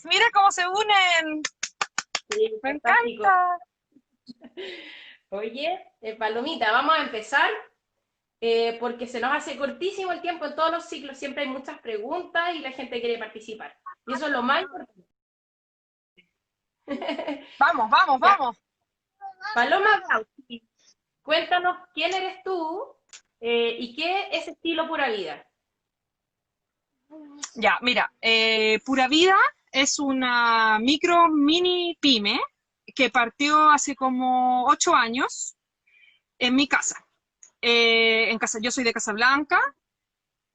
mira cómo se unen. Sí, Me fantástico. encanta. Oye, Palomita, vamos a empezar porque se nos hace cortísimo el tiempo en todos los ciclos, siempre hay muchas preguntas y la gente quiere participar. Y eso es lo más importante. Vamos, vamos, Ya, vamos. Paloma Bauti, cuéntanos quién eres tú y qué es estilo pura vida. Ya, mira, Pura Vida es una micro mini pyme que partió hace como 8 años en mi casa. En casa, yo soy de Casablanca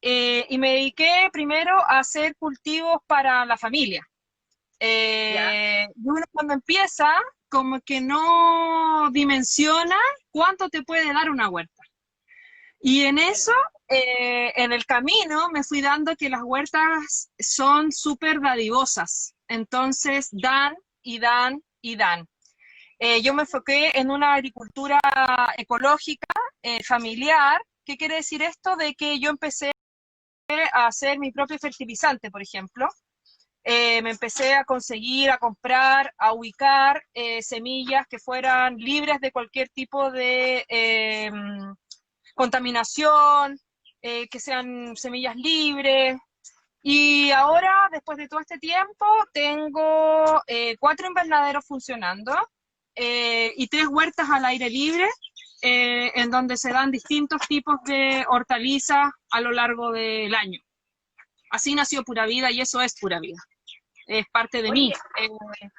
y me dediqué primero a hacer cultivos para la familia. Ya, Y uno cuando empieza, como que no dimensiona cuánto te puede dar una huerta. Y en es eso, verdad. en el camino, me fui dando que las huertas son súper dadivosas. Entonces, dan y dan y dan. Yo me enfoqué en una agricultura ecológica, familiar. ¿Qué quiere decir esto? De que yo empecé a hacer mi propio fertilizante, por ejemplo. Me empecé a conseguir, a comprar, a ubicar semillas que fueran libres de cualquier tipo de contaminación, que sean semillas libres. Y ahora, después de todo este tiempo, tengo 4 invernaderos funcionando y 3 huertas al aire libre, en donde se dan distintos tipos de hortalizas a lo largo del año. Así nació Pura Vida y eso es Pura Vida. Es parte de mí. Oye,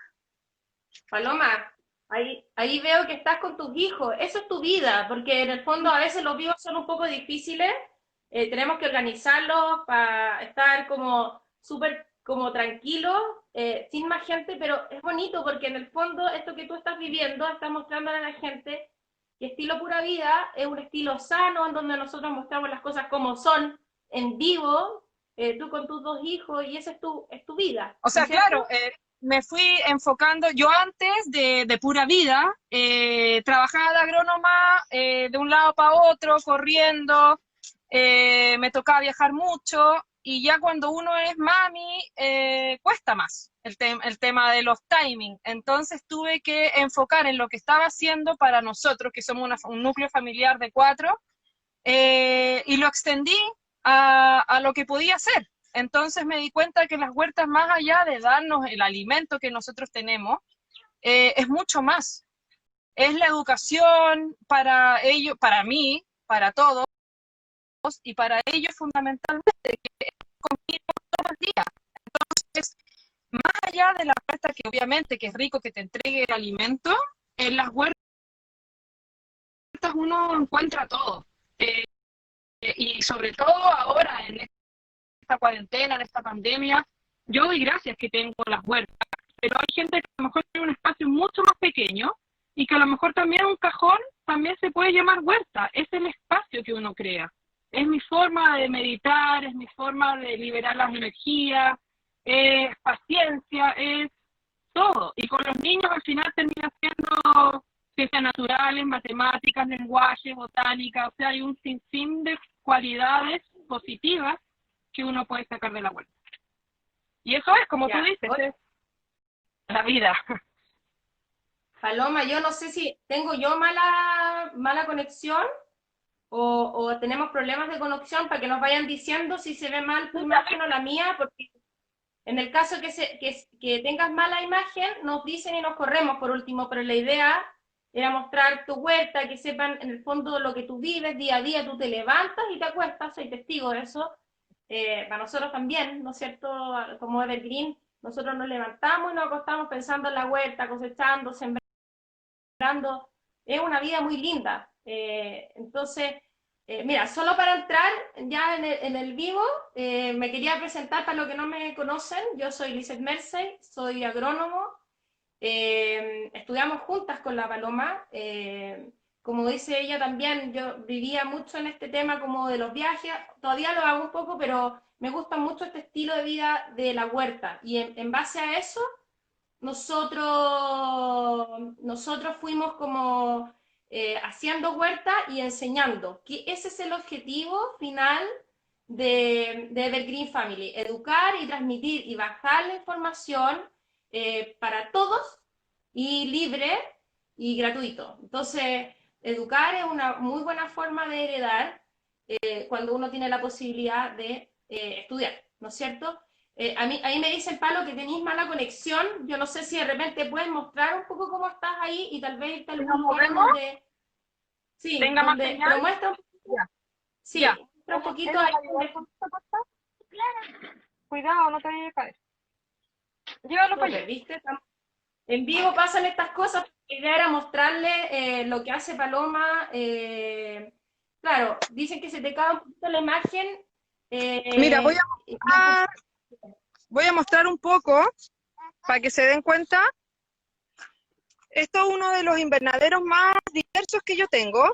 Paloma, ahí veo que estás con tus hijos. Eso es tu vida, porque en el fondo a veces los vivos son un poco difíciles. Tenemos que organizarlos para estar como súper como tranquilos, sin más gente, pero es bonito porque en el fondo esto que tú estás viviendo, estás mostrándole a la gente que estilo pura vida es un estilo sano en donde nosotros mostramos las cosas como son, en vivo, tú con tus dos hijos, y esa es tu vida, O ¿no sea, es claro, cierto? me fui enfocando, yo antes de Pura Vida, trabajaba de agrónoma de un lado para otro, corriendo, me tocaba viajar mucho y ya cuando uno es mami, cuesta más el tema de los timing. Entonces tuve que enfocar en lo que estaba haciendo para nosotros, que somos un núcleo familiar de 4, y lo extendí a lo que podía hacer. Entonces me di cuenta que las huertas, más allá de darnos el alimento que nosotros tenemos, es mucho más. Es la educación para ellos, para mí, para todos, y para ellos fundamentalmente, que comida todos los días. Entonces, más allá de la huerta, que obviamente que es rico que te entregue el alimento, en las huertas uno encuentra todo. Eh, y sobre todo ahora, en esta cuarentena, en esta pandemia, yo doy gracias que tengo las huertas, pero hay gente que a lo mejor tiene un espacio mucho más pequeño y que a lo mejor también un cajón también se puede llamar huerta, es el espacio que uno crea. Es mi forma de meditar, es mi forma de liberar las energías, es paciencia, es todo. Y con los niños al final termina siendo ciencias naturales, matemáticas, lenguaje, botánica, o sea, hay un sinfín de cualidades positivas que uno puede sacar de la vuelta. Y eso es, como tú Ya. dices, es la vida. Paloma, yo no sé si tengo yo mala conexión o tenemos problemas de conexión para que nos vayan diciendo si se ve mal tu imagen o la mía, porque en el caso que tengas mala imagen, nos dicen y nos corremos por último, pero la idea era mostrar tu huerta, que sepan en el fondo lo que tú vives día a día, tú te levantas y te acuestas, soy testigo de eso, para nosotros también, ¿no es cierto? Como Evergreen, nosotros nos levantamos y nos acostamos pensando en la huerta, cosechando, sembrando, es una vida muy linda. Entonces, mira, solo para entrar ya en el vivo, me quería presentar para los que no me conocen. Yo soy Lizeth Mersey, soy agrónomo. Estudiamos juntas con la Paloma. Como dice ella también, yo vivía mucho en este tema como de los viajes. Todavía lo hago un poco, pero me gusta mucho este estilo de vida de la huerta. Y en base a eso, nosotros fuimos como haciendo huerta y enseñando, que ese es el objetivo final de Evergreen Family, educar y transmitir y bajar la información para todos y libre y gratuito. Entonces, educar es una muy buena forma de heredar cuando uno tiene la posibilidad de estudiar, ¿no es cierto? Ahí me dice el Palo que tenéis mala conexión. Yo no sé si de repente puedes mostrar un poco cómo estás ahí y tal vez irte a algún lugar donde... Sí, ¿Tenga más donde... señal? Pero muestra un poquito... Ya. Sí, Ya. muestra un poquito Elba, ahí ¿me ayudas donde... con esto, por favor? Cuidado, no te vayas a caer. Llévalo para allá. ¿Viste? En vivo pasan estas cosas. La idea era mostrarle lo que hace Paloma. Claro, dicen que se te cae un poquito la imagen. Mira, Y- voy a mostrar un poco para que se den cuenta. Esto es uno de los invernaderos más diversos que yo tengo.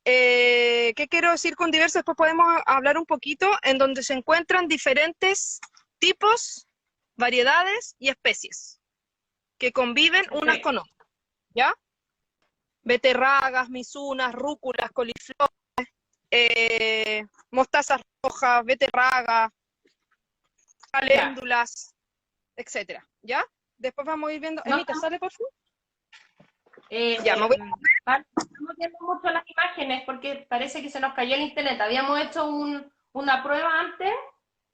¿Qué quiero decir con diversos? Después podemos hablar un poquito, en donde se encuentran diferentes tipos, variedades y especies que conviven unas con otras, ¿ya? Beterragas, misunas, rúculas, coliflor, mostazas rojas, beterragas, caléndulas, etcétera, ¿ya? Después vamos a ir viendo. No, Emita, ¿sale por favor? ya, me voy. Estamos viendo mucho las imágenes porque parece que se nos cayó el internet. Habíamos hecho una prueba antes,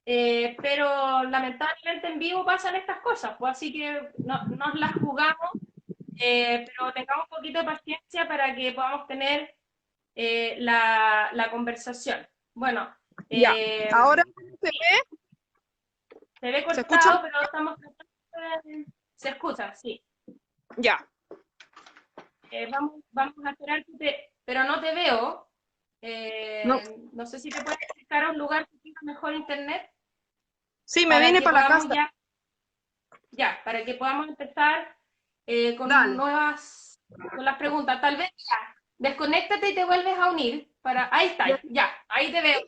pero lamentablemente en vivo pasan estas cosas, pues así que nos las jugamos, pero tengamos un poquito de paciencia para que podamos tener la conversación. Bueno, Ya, ahora se ve se escucha. cortado, pero estamos tratando de... Se escucha, sí. Ya. Vamos a esperar, pero no te veo. No. No sé si te puedes acercar a un lugar que tenga mejor internet. Sí, me vine que para la podamos casa. para que podamos empezar con Dale. con las preguntas. Tal vez ya, desconéctate y te vuelves a unir. Ahí está, ya, ahí te veo.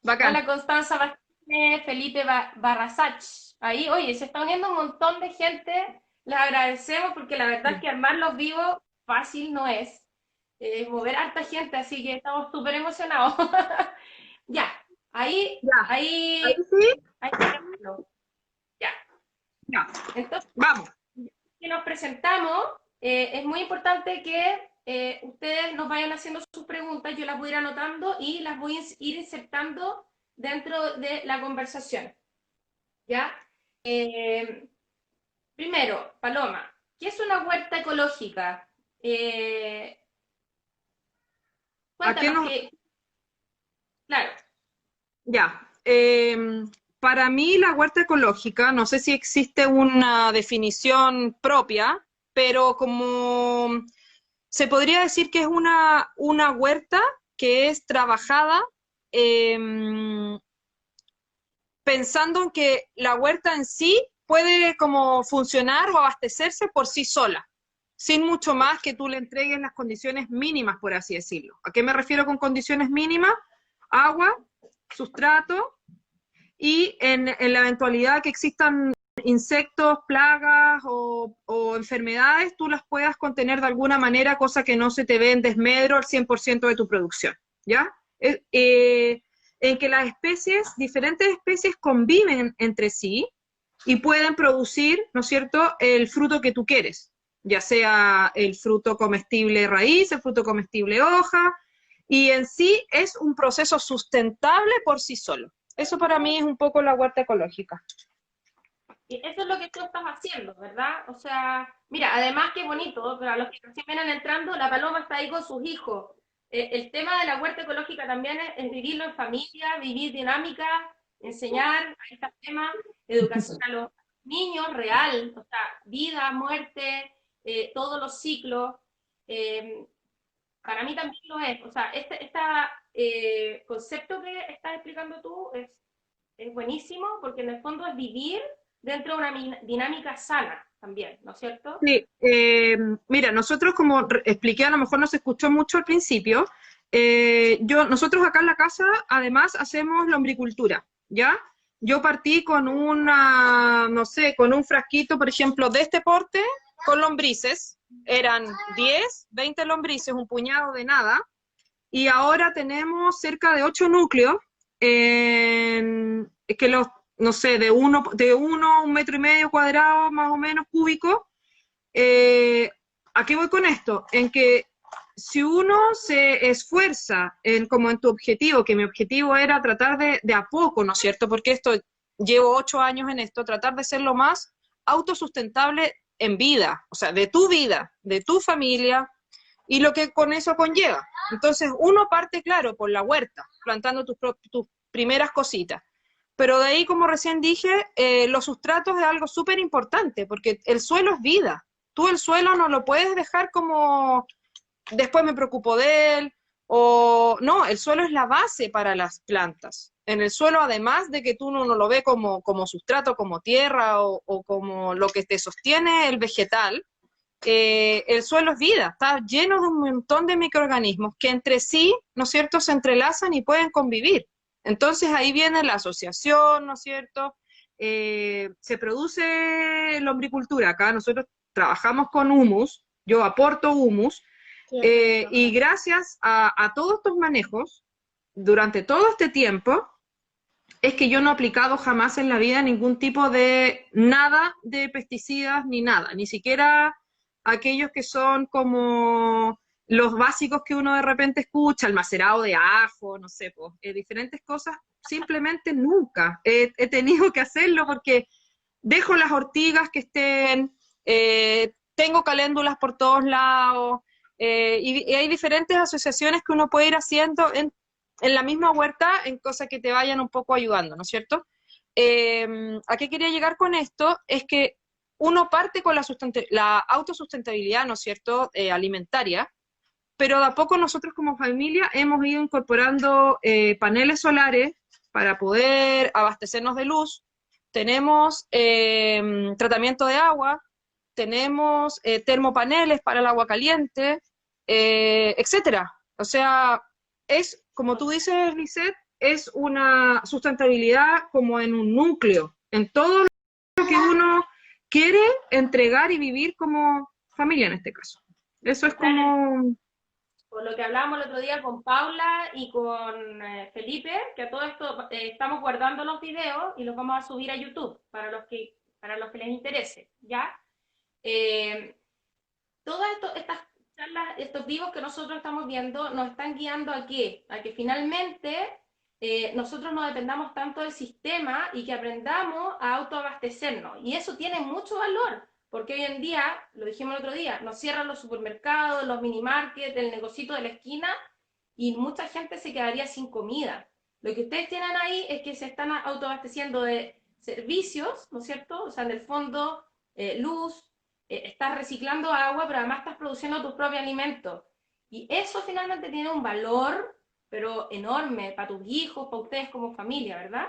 Bacán. Hola Constanza Vázquez, Felipe Barrasach. Ahí, oye, se está uniendo un montón de gente. Les agradecemos porque la verdad es que armar los vivos fácil no es. Mover a harta gente, así que estamos súper emocionados. Ya, ahí, Ya. ahí, sí. ahí ya. Ya. Entonces, Vamos. que nos presentamos, es muy importante que ustedes nos vayan haciendo sus preguntas, yo las voy a ir anotando y las voy a ir insertando dentro de la conversación. ¿Ya? Primero, Paloma, ¿qué es una huerta ecológica? Cuéntanos claro. Ya. Para mí la huerta ecológica, no sé si existe una definición propia, pero como se podría decir que es una huerta que es trabajada pensando en que la huerta en sí puede como funcionar o abastecerse por sí sola, sin mucho más que tú le entregues las condiciones mínimas, por así decirlo. ¿A qué me refiero con condiciones mínimas? Agua, sustrato, y en la eventualidad que existan insectos, plagas o enfermedades, tú las puedas contener de alguna manera, cosa que no se te ve en desmedro al 100% de tu producción, ¿ya? En que las especies, diferentes especies conviven entre sí y pueden producir, ¿no es cierto?, el fruto que tú quieres, ya sea el fruto comestible raíz, el fruto comestible hoja, y en sí es un proceso sustentable por sí solo. Eso para mí es un poco la huerta ecológica. Y eso es lo que tú estás haciendo, ¿verdad? O sea, mira, además qué bonito, para los que recién vienen entrando, la Paloma está ahí con sus hijos. El tema de la huerta ecológica también es vivirlo en familia, vivir dinámica, enseñar a este tema, educación a los niños real, o sea, vida, muerte, todos los ciclos. Para mí también lo es. O sea, este concepto que estás explicando tú es buenísimo porque en el fondo es vivir dentro de una dinámica sana también, ¿no es cierto? Sí, mira, nosotros como expliqué, a lo mejor no se escuchó mucho al principio, nosotros acá en la casa además hacemos lombricultura, ¿ya? Yo partí con no sé, con un frasquito, por ejemplo, de este porte, con lombrices, eran 10, 20 lombrices, un puñado de nada, y ahora tenemos cerca de 8 núcleos, que los, no sé, de uno, 1,5 metros cuadrados más o menos cúbicos. ¿A qué voy con esto? En que si uno se esfuerza como en tu objetivo, que mi objetivo era tratar de a poco, ¿no es cierto? Porque llevo 8 años en esto, tratar de ser lo más autosustentable en vida, o sea, de tu vida, de tu familia, y lo que con eso conlleva. Entonces, uno parte, claro, por la huerta, plantando tus primeras cositas. Pero de ahí, como recién dije, los sustratos es algo súper importante, porque el suelo es vida. Tú el suelo no lo puedes dejar como, después me preocupo de él, o no, el suelo es la base para las plantas. En el suelo, además de que tú no lo ves como sustrato, como tierra o como lo que te sostiene el vegetal, el suelo es vida, está lleno de un montón de microorganismos que entre sí, ¿no es cierto?, se entrelazan y pueden convivir. Entonces ahí viene la asociación, ¿no es cierto? Se produce lombricultura. Acá nosotros trabajamos con humus, yo aporto humus, y gracias a todos estos manejos, durante todo este tiempo, es que yo no he aplicado jamás en la vida ningún tipo de nada de pesticidas ni nada, ni siquiera aquellos que son como los básicos que uno de repente escucha, el macerado de ajo, no sé, pues, diferentes cosas, simplemente nunca he tenido que hacerlo porque dejo las ortigas que estén, tengo caléndulas por todos lados, y hay diferentes asociaciones que uno puede ir haciendo en la misma huerta, en cosas que te vayan un poco ayudando, ¿no es cierto? ¿A qué quería llegar con esto? Es que uno parte con la autosustentabilidad, ¿no es cierto?, alimentaria, pero de a poco nosotros como familia hemos ido incorporando paneles solares para poder abastecernos de luz, tenemos tratamiento de agua, tenemos termopaneles para el agua caliente, etcétera. O sea, es, como tú dices, Lisette, es una sustentabilidad como en un núcleo, en todo lo que uno quiere entregar y vivir como familia en este caso. Eso es como... Por lo que hablábamos el otro día con Paula y con Felipe, que a todo esto estamos guardando los videos y los vamos a subir a YouTube para los que les interese, ¿ya? Eh, Todas estas charlas, estos vivos que nosotros estamos viendo, nos están guiando a qué? A que finalmente nosotros no dependamos tanto del sistema y que aprendamos a autoabastecernos. Y eso tiene mucho valor, porque hoy en día, lo dijimos el otro día, nos cierran los supermercados, los minimarkets, el negocito de la esquina, y mucha gente se quedaría sin comida. Lo que ustedes tienen ahí es que se están autoabasteciendo de servicios, ¿no es cierto? O sea, en el fondo, luz, estás reciclando agua, pero además estás produciendo tus propios alimentos. Y eso finalmente tiene un valor, pero enorme, para tus hijos, para ustedes como familia, ¿verdad?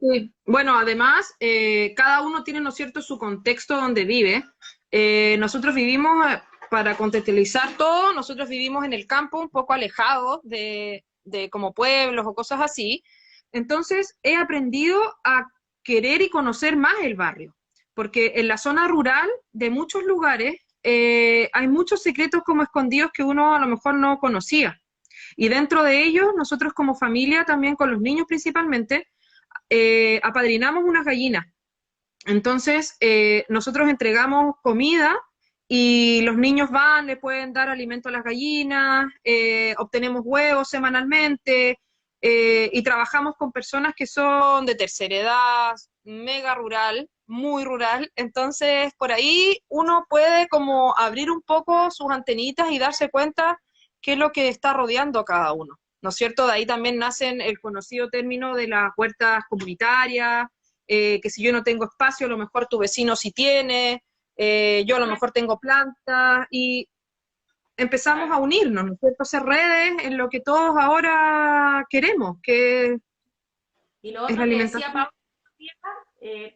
Sí. Bueno, además, cada uno tiene, ¿no es cierto?, su contexto donde vive. Nosotros vivimos, para contextualizar todo, nosotros vivimos en el campo, un poco alejados de como pueblos o cosas así. Entonces, he aprendido a querer y conocer más el barrio, porque en la zona rural de muchos lugares hay muchos secretos como escondidos que uno a lo mejor no conocía. Y dentro de ellos, nosotros como familia, también con los niños principalmente, apadrinamos unas gallinas. Entonces, nosotros entregamos comida y los niños van, le pueden dar alimento a las gallinas, obtenemos huevos semanalmente, y trabajamos con personas que son de tercera edad, mega rural, muy rural. Entonces, por ahí uno puede como abrir un poco sus antenitas y darse cuenta qué es lo que está rodeando a cada uno. ¿No es cierto? De ahí también nacen el conocido término de las huertas comunitarias, que si yo no tengo espacio, a lo mejor tu vecino sí tiene, yo a lo mejor tengo plantas, y empezamos a unirnos, ¿no es cierto? Hacer redes en lo que todos ahora queremos, que Y lo es la otro que decía alimentación. Paula,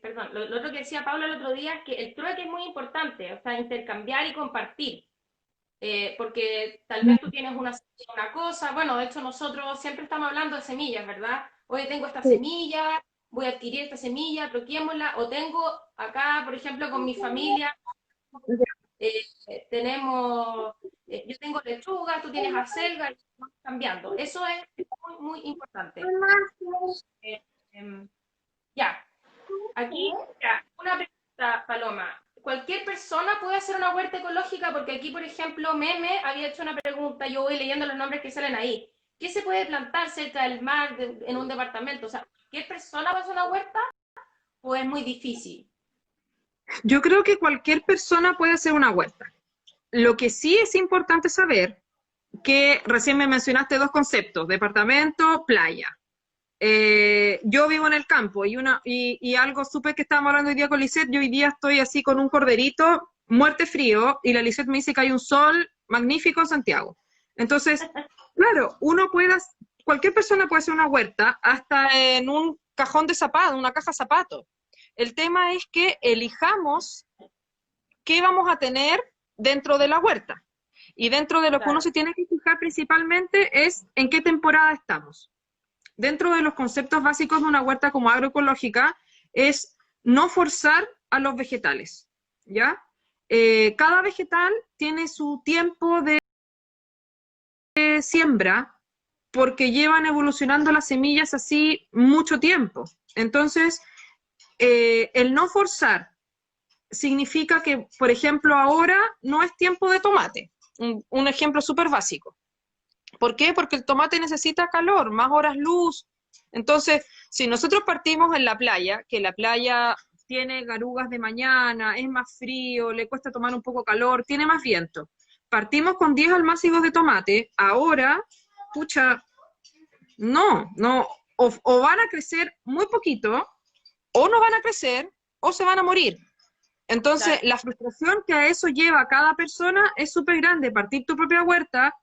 perdón, lo otro que decía Paula el otro día es que el trueque es muy importante, o sea, intercambiar y compartir. Porque tal vez tú tienes una cosa, bueno, de hecho nosotros siempre estamos hablando de semillas, ¿verdad? Oye, tengo esta Sí. semilla, voy a adquirir esta semilla, troquémosla, o tengo acá, por ejemplo, con mi familia, yo tengo lechuga, tú tienes acelga, y vamos cambiando. Eso es muy, muy importante. Eh, em, ya, aquí, ya, una pregunta, Paloma. ¿Cualquier persona puede hacer una huerta ecológica? Porque aquí, por ejemplo, Meme había hecho una pregunta, yo voy leyendo los nombres que salen ahí. ¿Qué se puede plantar cerca del mar, en un departamento? O sea, ¿cualquier persona puede hacer una huerta o es muy difícil? Yo creo que cualquier persona puede hacer una huerta. Lo que sí es importante saber, que recién me mencionaste dos conceptos, departamento, playa. Yo vivo en el campo y algo supe que estábamos hablando hoy día con Lisette, yo hoy día estoy así con un corderito, muerte frío, y la Lisette me dice que hay un sol magnífico en Santiago. Entonces, claro, cualquier persona puede hacer una huerta hasta en un cajón de zapatos, una caja de zapatos. El tema es que elijamos qué vamos a tener dentro de la huerta. Y dentro de lo que uno Claro. se tiene que fijar principalmente es en qué temporada estamos. Dentro de los conceptos básicos de una huerta como agroecológica es no forzar a los vegetales, ¿ya? Cada vegetal tiene su tiempo de siembra porque llevan evolucionando las semillas así mucho tiempo. Entonces, el no forzar significa que, por ejemplo, ahora no es tiempo de tomate. Un ejemplo súper básico. ¿Por qué? Porque el tomate necesita calor, más horas luz. Entonces, si nosotros partimos en la playa, que la playa tiene garugas de mañana, es más frío, le cuesta tomar un poco calor, tiene más viento. Partimos con 10 almácigos de tomate, ahora, pucha, no, o van a crecer muy poquito, o no van a crecer, o se van a morir. Entonces, Claro. la frustración que a eso lleva a cada persona es súper grande. Partir tu propia huerta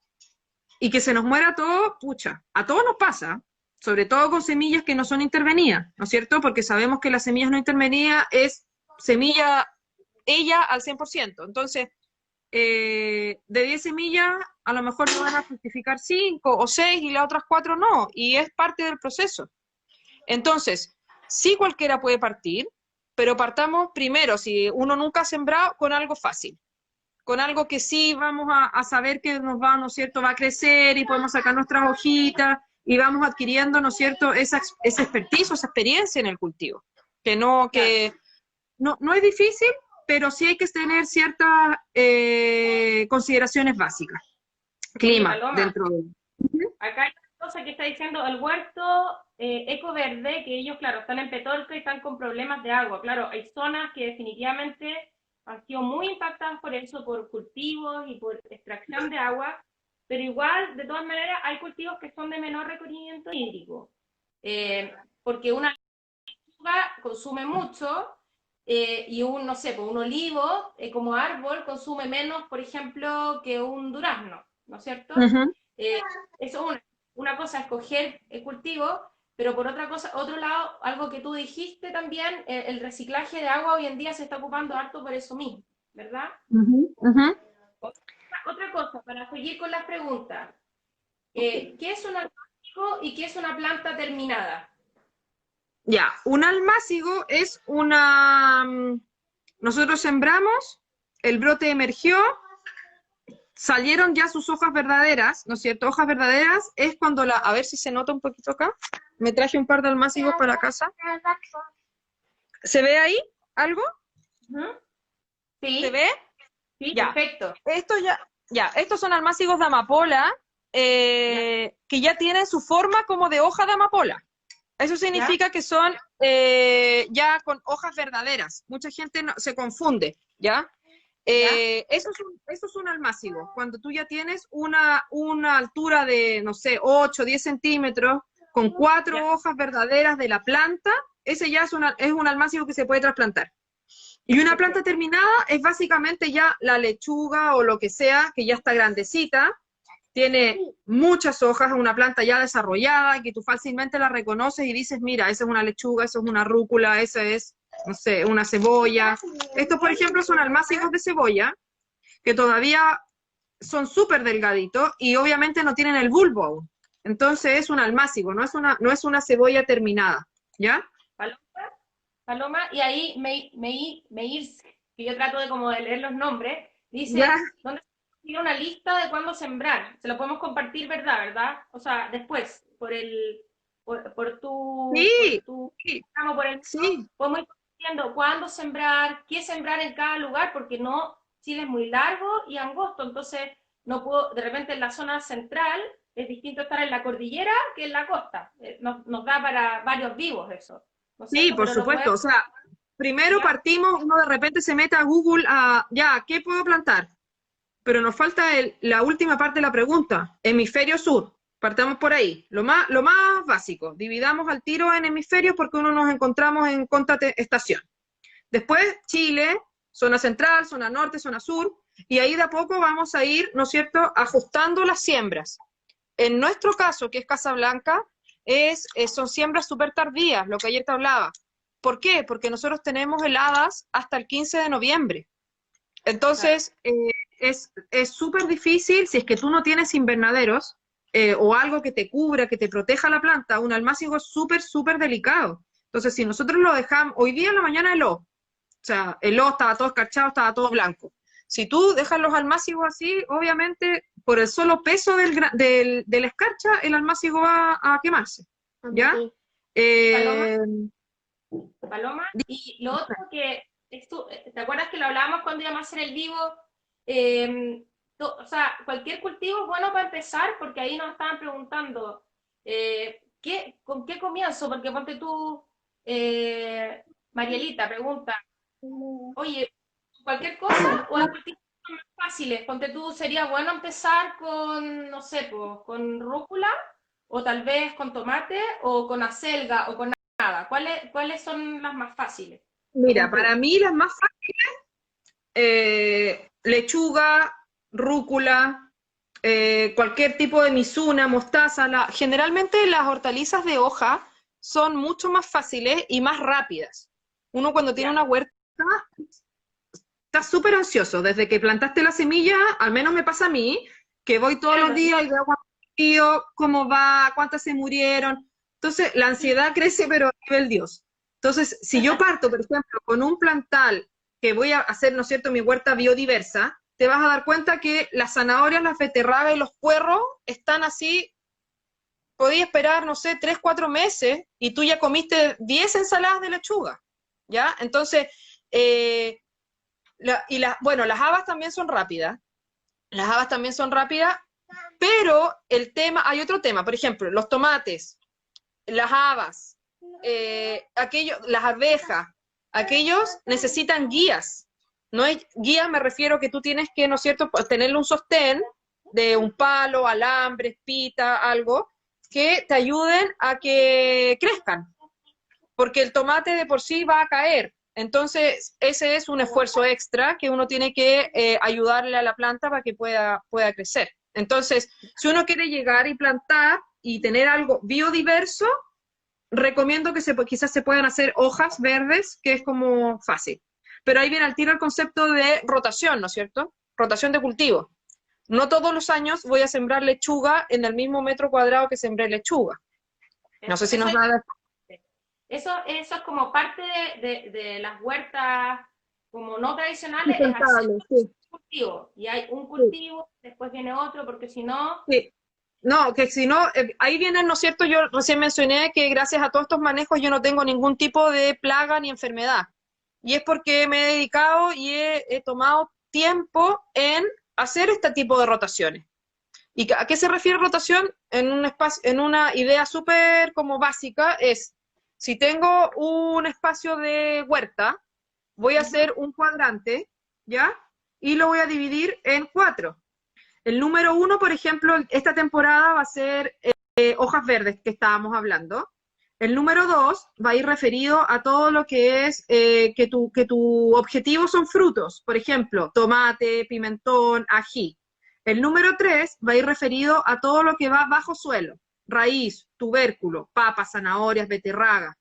y que se nos muera todo, pucha, a todos nos pasa, sobre todo con semillas que no son intervenidas, ¿no es cierto? Porque sabemos que las semillas no intervenidas es semilla ella al 100%. Entonces, de 10 semillas, a lo mejor no van a fructificar 5 o 6 y las otras 4 no, y es parte del proceso. Entonces, sí cualquiera puede partir, pero partamos primero, si uno nunca ha sembrado, con algo fácil, con algo que sí vamos a saber que nos va, ¿no es cierto?, va a crecer y podemos sacar nuestras hojitas y vamos adquiriendo, ¿no es cierto?, esa expertise, esa experiencia en el cultivo. Claro. No es difícil, pero sí hay que tener ciertas consideraciones básicas. Oye, Clima Paloma, dentro de... acá hay una cosa que está diciendo el huerto ecoverde, que ellos, claro, están en Petorca y están con problemas de agua. Claro, hay zonas que definitivamente han sido muy impactadas por eso, por cultivos y por extracción de agua, pero igual, de todas maneras, hay cultivos que son de menor requerimiento hídrico, porque una lechuga consume mucho y no sé, pues un olivo como árbol consume menos, por ejemplo, que un durazno, ¿no es cierto? Ujú. Eh, eso es una cosa, escoger el cultivo, pero por otra cosa, otro lado, algo que tú dijiste también, el reciclaje de agua hoy en día se está ocupando harto por eso mismo, ¿verdad? Ujú, ujú. Otra cosa, para seguir con las preguntas, ¿qué es un almácigo y qué es una planta terminada? Ya, un almácigo es una... Nosotros sembramos, el brote emergió, salieron ya sus hojas verdaderas, ¿no es cierto? Hojas verdaderas es cuando la... A ver si se nota un poquito acá. Me traje un par de almácigos para casa. ¿Se ve ahí algo? ¿Mm? ¿Se Sí, ve? sí, Ya. perfecto. Estos son almácigos de amapola Ya, que ya tienen su forma como de hoja de amapola. Eso ya, significa que son ya con hojas verdaderas. Mucha gente se confunde, ¿ya? ya, Eso es un almácigo. Cuando tú ya tienes una altura de, no sé, 8, 10 centímetros, con ya, 4 hojas verdaderas de la planta, ese ya es un almácigo que se puede trasplantar. Y una planta perfecto. terminada es básicamente ya la lechuga o lo que sea, que ya está grandecita, tiene muchas hojas, una planta ya desarrollada, que tú fácilmente la reconoces y dices, mira, esa es una lechuga, esa es una rúcula, esa es, no sé, una cebolla. Estos, por ejemplo, son almácigos de cebolla, que todavía son súper delgaditos y obviamente no tienen el bulbo aún. Entonces es un almácigo, no es una cebolla terminada, ¿ya? Paloma, Paloma, y ahí Meir, que yo trato de como de leer los nombres, Dice, Ya, ¿dónde tiene una lista de cuándo sembrar? Se lo podemos compartir, ¿verdad? O sea, después, por sí, tu, sí, digamos, por el mío, sí, podemos ir diciendo cuándo sembrar, qué sembrar en cada lugar, porque no, Chile es muy largo y angosto, entonces no puedo, de repente en la zona central es distinto estar en la cordillera que en la costa. Nos da para varios vivos eso, ¿no es sí, cierto? por Pero lo supuesto. podemos, O sea, primero ¿ya? partimos, uno de repente se mete a Google a, ya, ¿qué puedo plantar? Pero nos falta la última parte de la pregunta, hemisferio sur. Partamos por ahí, lo más básico. Dividamos al tiro en hemisferios porque uno nos encontramos en estación. Después Chile, zona central, zona norte, zona sur, y ahí de a poco vamos a ir, ¿no es cierto?, ajustando las siembras. En nuestro caso, que es Casablanca, son siembras súper tardías, lo que ayer te hablaba. ¿Por qué? Porque nosotros tenemos heladas hasta el 15 de noviembre. Claro. Entonces, es súper difícil si es que tú no tienes invernaderos o algo que te cubra, que te proteja la planta. Un almácigo es súper, súper delicado. Entonces, si nosotros lo dejamos, hoy día en la mañana heló, o sea, heló, estaba todo escarchado, estaba todo blanco. Si tú dejas los almácigos así, obviamente, por el solo peso de la escarcha, el almácigo va a quemarse, ¿ya? Paloma, Eh, Paloma, y lo otro que, ¿te acuerdas que lo hablábamos cuando íbamos a hacer el vivo? O sea, cualquier cultivo es bueno para empezar, porque ahí nos estaban preguntando, ¿con qué comienzo? Porque ponte tú, Marielita pregunta, oye, ¿cualquier cosa o hay cultivos más fáciles? Ponte tú, ¿sería bueno empezar con, no sé, pues, con rúcula, o tal vez con tomate, o con acelga, o con nada? ¿Cuáles son las más fáciles, Mira, según para tú? mí las más lechuga, rúcula, cualquier tipo de misuna, mostaza. Generalmente las hortalizas de hoja son mucho más fáciles y más rápidas. Uno cuando tiene Ya. una huerta está súper ansioso. Desde que plantaste la semilla, al menos me pasa a mí, que voy todos los Entiendo, sí. días y veo cómo va, cuántas se murieron. Entonces, la ansiedad crece, pero a nivel Dios. Entonces, si yo parto, por ejemplo, con un plantal que voy a hacer, ¿no es cierto?, mi huerta biodiversa, te vas a dar cuenta que las zanahorias, las beterragas y los puerros están así, podía esperar, no sé, 3, 4 meses y tú ya comiste 10 ensaladas de lechuga, ¿ya? Entonces, bueno, las habas también son rápidas, las habas también son rápidas, pero hay otro tema, por ejemplo, los tomates, las habas, las arvejas, aquellos necesitan guías. No hay guías, me refiero que tú tienes que, ¿no es cierto?, tenerle un sostén de un palo, alambre, pita, algo, que te ayuden a que crezcan, porque el tomate de por sí va a caer. Entonces, ese es un esfuerzo extra que uno tiene que ayudarle a la planta para que pueda crecer. Entonces, si uno quiere llegar y plantar y tener algo biodiverso, recomiendo que quizás se puedan hacer hojas verdes, que es como fácil. Pero ahí viene al tiro el concepto de rotación, ¿no es cierto? Rotación de cultivo. No todos los años voy a sembrar lechuga en el mismo metro cuadrado que sembré lechuga. No sé si Eso nos es, da... eso es como parte de las huertas como no tradicionales, es hacer Sustentable, sí, cultivo. Y hay un sí, cultivo, después viene otro, porque si no, sí. No, que si no, ahí vienen, ¿no es cierto? Yo recién mencioné que gracias a todos estos manejos yo no tengo ningún tipo de plaga ni enfermedad. Y es porque me he dedicado y he tomado tiempo en hacer este tipo de rotaciones. ¿Y a qué se refiere rotación? En un espacio, en una idea súper como básica es, si tengo un espacio de huerta, voy a ujú, hacer un cuadrante, ¿ya? Y lo voy a dividir en 4. El número 1, por ejemplo, esta temporada va a ser hojas verdes que estábamos hablando. El número 2 va a ir referido a todo lo que es que tu objetivo son frutos, por ejemplo, tomate, pimentón, ají. El número 3 va a ir referido a todo lo que va bajo suelo, raíz, tubérculo, papas, zanahorias, beterraga.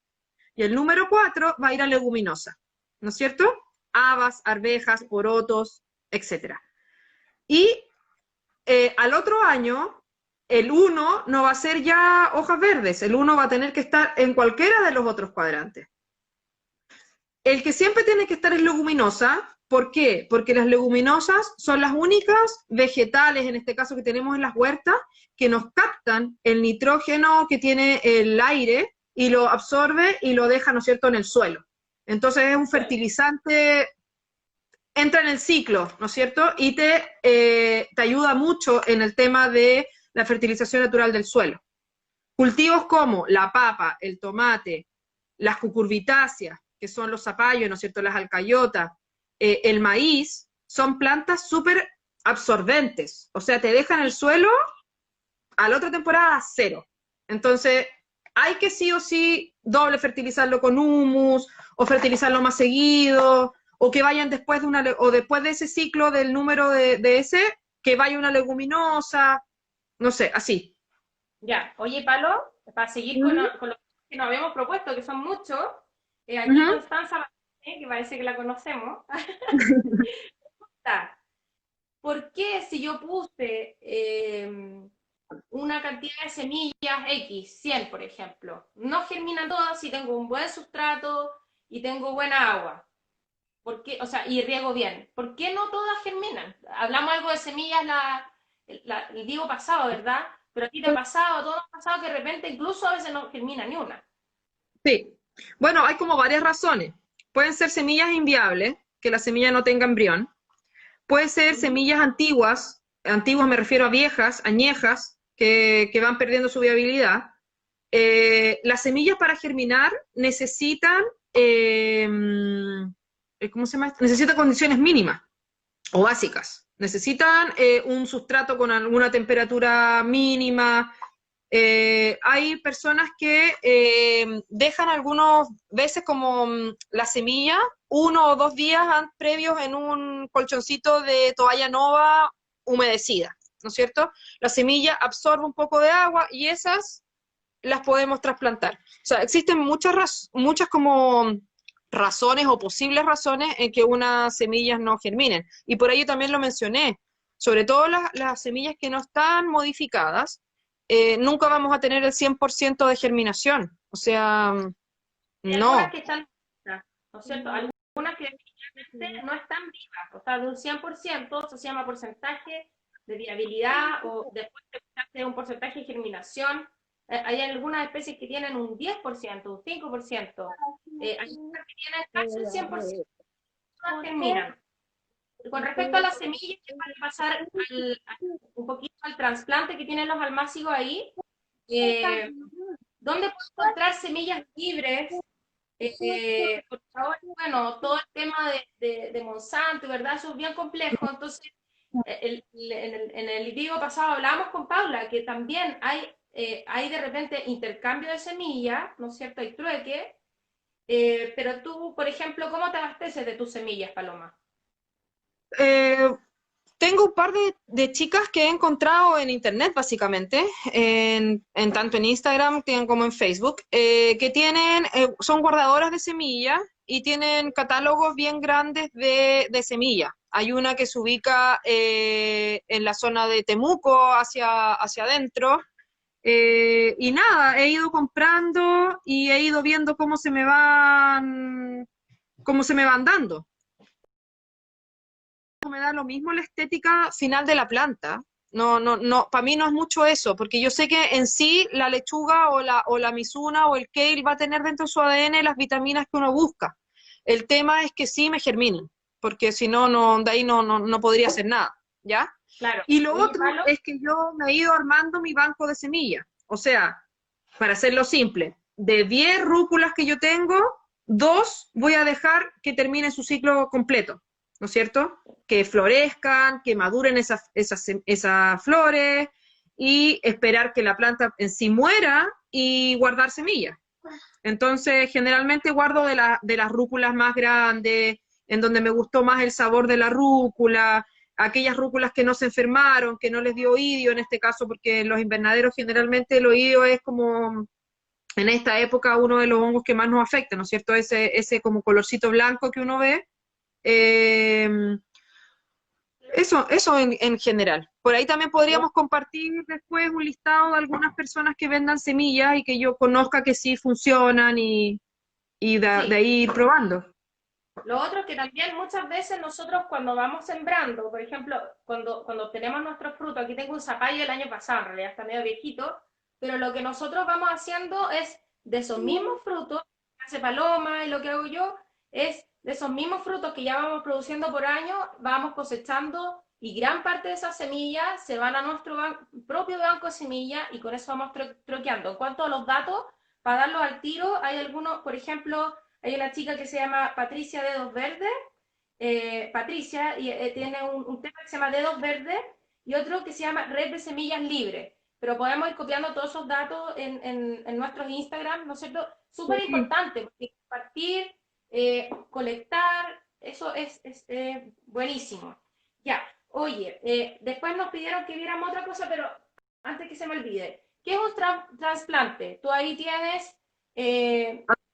Y el número 4 va a ir a leguminosa, ¿no es cierto? Habas, arvejas, porotos, etcétera. Y al otro año, el 1 no va a ser ya hojas verdes, el 1 va a tener que estar en cualquiera de los otros cuadrantes. El que siempre tiene que estar es leguminosa, ¿Por qué? Porque las leguminosas son las únicas vegetales, en este caso que tenemos en las huertas, que nos captan el nitrógeno que tiene el aire y lo absorbe y lo deja, ¿no es cierto?, en el suelo. Entonces es un fertilizante, entra en el ciclo, ¿no es cierto? Y te ayuda mucho en el tema de la fertilización natural del suelo. Cultivos como la papa, el tomate, las cucurbitáceas, que son los zapallos, ¿no es cierto?, las alcayotas, el maíz, son plantas súper absorbentes, o sea, te dejan el suelo a la otra temporada cero. Entonces, hay que sí o sí doble fertilizarlo con humus, o fertilizarlo más seguido, o que vayan después de o después de ese ciclo del número de ese, que vaya una leguminosa, no sé, así. Ya, oye, Palo, para seguir Uh con lo que nos habíamos propuesto, que son muchos, aquí -huh. Constanza, que parece que la conocemos, está. ¿Por qué si yo puse una cantidad de semillas X, 100 por ejemplo, no germinan todas si tengo un buen sustrato y tengo buena agua? ¿Por qué? O sea, y riego bien. ¿Por qué no todas germinan? Hablamos algo de semillas el digo pasado, ¿verdad? Pero a ti te ha pasado, a todos nos ha pasado que de repente incluso a veces no germina ni una. Sí. Bueno, hay como varias razones. Pueden ser semillas inviables, que la semilla no tenga embrión. Puede ser semillas antiguas, antiguas me refiero a viejas, añejas, que van perdiendo su viabilidad. Las semillas para germinar necesitan, ¿cómo se llama esto? Necesitan condiciones mínimas o básicas. Necesitan un sustrato con alguna temperatura mínima. Hay personas que dejan algunas veces como la semilla 1 o 2 días previos en un colchoncito de toalla nova humedecida, ¿no es cierto? La semilla absorbe un poco de agua y esas las podemos trasplantar. O sea, existen muchas como razones o posibles razones en que unas semillas no germinen. Y por ello también lo mencioné, sobre todo las semillas que no están modificadas, nunca vamos a tener el 100% de germinación. O sea, Hay algunas no. que están, ¿no es cierto? Algunas que definitivamente no están vivas, o sea, de un 100%, eso se llama porcentaje de viabilidad, o después de un porcentaje de germinación. Hay algunas especies que tienen un 10%, un 5%, hay otras que tienen casi el 100%, no germinan. Con respecto a las semillas, para pasar un poquito al trasplante que tienen los almácigos ahí, ¿dónde puedo encontrar semillas libres? Por favor, bueno, todo el tema de Monsanto, ¿verdad? Eso es bien complejo. Entonces, en el video pasado hablábamos con Paula que también hay de repente intercambio de semillas, ¿no es cierto? Hay trueque, pero tú, por ejemplo, ¿cómo te abasteces de tus semillas, Paloma? Eh, Tengo un par de chicas que he encontrado en internet, básicamente, tanto en Instagram como en Facebook, que son guardadoras de semillas y tienen catálogos bien grandes de semillas. Hay una que se ubica en la zona de Temuco, hacia adentro, y nada, he ido comprando y he ido viendo cómo se me van dando. Me da lo mismo la estética final de la planta. No, no, no, para mí no es mucho eso, porque yo sé que en sí la lechuga o la mizuna o el kale va a tener dentro de su ADN las vitaminas que uno busca. El tema es que sí me germinen, porque si no, de ahí no podría hacer nada, ¿ya? Claro. Y lo Oye, otro Palo, es que yo me he ido armando mi banco de semillas. O sea, para hacerlo simple, de 10 rúculas que yo tengo, 2 voy a dejar que termine su ciclo completo, ¿no es cierto? Que florezcan, que maduren esas flores y esperar que la planta en sí muera y guardar semillas. Entonces, generalmente guardo de las rúculas más grandes, en donde me gustó más el sabor de la rúcula, aquellas rúculas que no se enfermaron, que no les dio oidio en este caso, porque en los invernaderos generalmente el oidio es como en esta época uno de los hongos que más nos afecta, ¿no es cierto? Ese como colorcito blanco que uno ve. Eh, eso en general. Por ahí también no, podríamos compartir después un listado de algunas personas que vendan semillas y que yo conozca que sí funcionan y de sí, ahí ir probando. Lo otro es que también muchas veces nosotros cuando vamos sembrando, por ejemplo, cuando obtenemos nuestros frutos, aquí tengo un zapallo del año pasado, en realidad está medio viejito, pero lo que nosotros vamos haciendo es de esos mismos frutos, que hace Paloma y lo que hago yo, es de esos mismos frutos que ya vamos produciendo por año, vamos cosechando y gran parte de esas semillas se van a nuestro propio banco de semillas y con eso vamos troqueando. En cuanto a los datos, para darlos al tiro, hay algunos, por ejemplo, hay una chica que se llama Patricia Dedos Verdes, Patricia, y tiene un tema que se llama Dedos Verdes y otro que se llama Red de Semillas Libres. Pero podemos ir copiando todos esos datos en nuestros Instagram, ¿no es cierto? Súper Sí. importante, porque compartir, colectar, eso es buenísimo. Ya, oye, después nos pidieron que viéramos otra cosa, pero antes que se me olvide, ¿qué es un trasplante? Tú ahí tienes